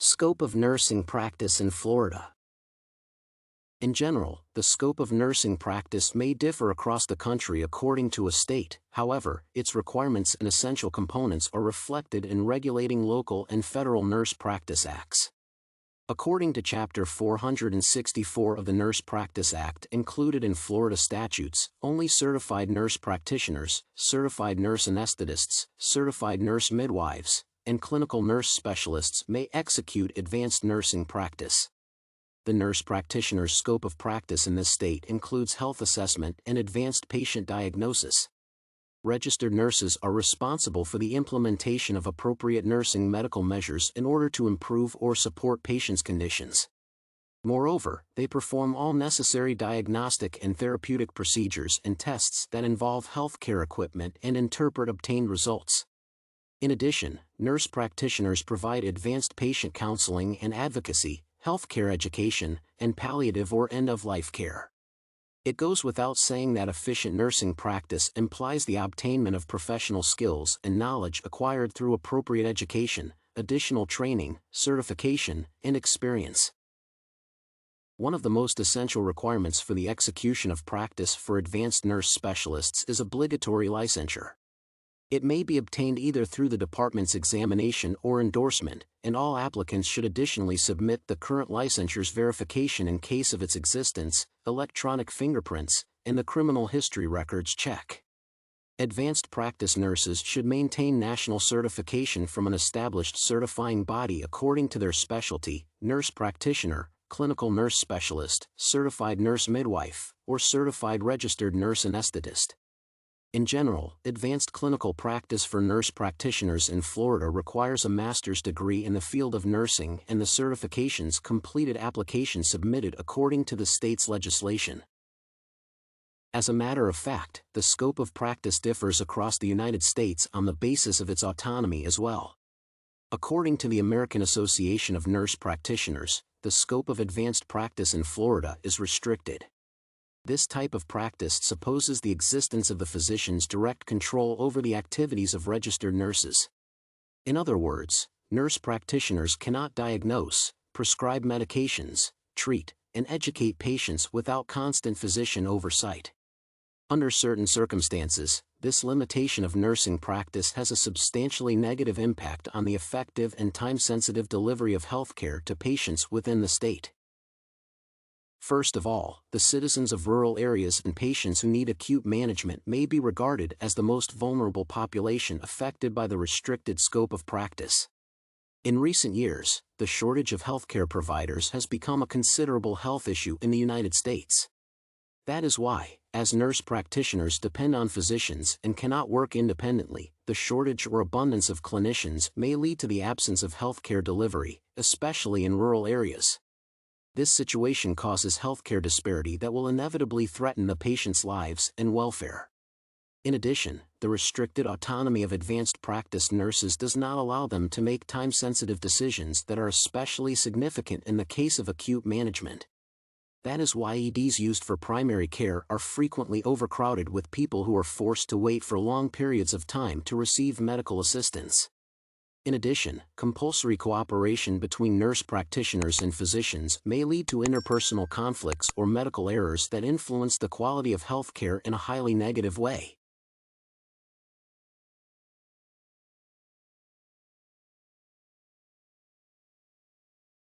Scope of nursing practice in Florida. In general, the scope of nursing practice may differ across the country according to a state. However, its requirements and essential components are reflected in regulating local and federal nurse practice acts. According to Chapter 464 of the Nurse Practice Act included in Florida statutes, only certified nurse practitioners, certified nurse anesthetists, certified nurse midwives, and clinical nurse specialists may execute advanced nursing practice. The nurse practitioner's scope of practice in this state includes health assessment and advanced patient diagnosis. Registered nurses are responsible for the implementation of appropriate nursing medical measures in order to improve or support patients' conditions. Moreover, they perform all necessary diagnostic and therapeutic procedures and tests that involve healthcare equipment and interpret obtained results. In addition, nurse practitioners provide advanced patient counseling and advocacy, healthcare education, and palliative or end-of-life care. It goes without saying that efficient nursing practice implies the obtainment of professional skills and knowledge acquired through appropriate education, additional training, certification, and experience. One of the most essential requirements for the execution of practice for advanced nurse specialists is obligatory licensure. It may be obtained either through the department's examination or endorsement, and all applicants should additionally submit the current licensure's verification in case of its existence, electronic fingerprints, and the criminal history records check. Advanced practice nurses should maintain national certification from an established certifying body according to their specialty: nurse practitioner, clinical nurse specialist, certified nurse midwife, or certified registered nurse anesthetist. In general, advanced clinical practice for nurse practitioners in Florida requires a master's degree in the field of nursing and the certification's completed application submitted according to the state's legislation. As a matter of fact, the scope of practice differs across the United States on the basis of its autonomy as well. According to the American Association of Nurse Practitioners, the scope of advanced practice in Florida is restricted. This type of practice supposes the existence of the physician's direct control over the activities of registered nurses. In other words, nurse practitioners cannot diagnose, prescribe medications, treat, and educate patients without constant physician oversight. Under certain circumstances, this limitation of nursing practice has a substantially negative impact on the effective and time-sensitive delivery of healthcare to patients within the state. First of all, the citizens of rural areas and patients who need acute management may be regarded as the most vulnerable population affected by the restricted scope of practice. In recent years, the shortage of healthcare providers has become a considerable health issue in the United States. That is why, as nurse practitioners depend on physicians and cannot work independently, the shortage or abundance of clinicians may lead to the absence of healthcare delivery, especially in rural areas. This situation causes healthcare disparity that will inevitably threaten the patient's lives and welfare. In addition, the restricted autonomy of advanced practice nurses does not allow them to make time-sensitive decisions that are especially significant in the case of acute management. That is why EDs used for primary care are frequently overcrowded with people who are forced to wait for long periods of time to receive medical assistance. In addition, compulsory cooperation between nurse practitioners and physicians may lead to interpersonal conflicts or medical errors that influence the quality of healthcare in a highly negative way.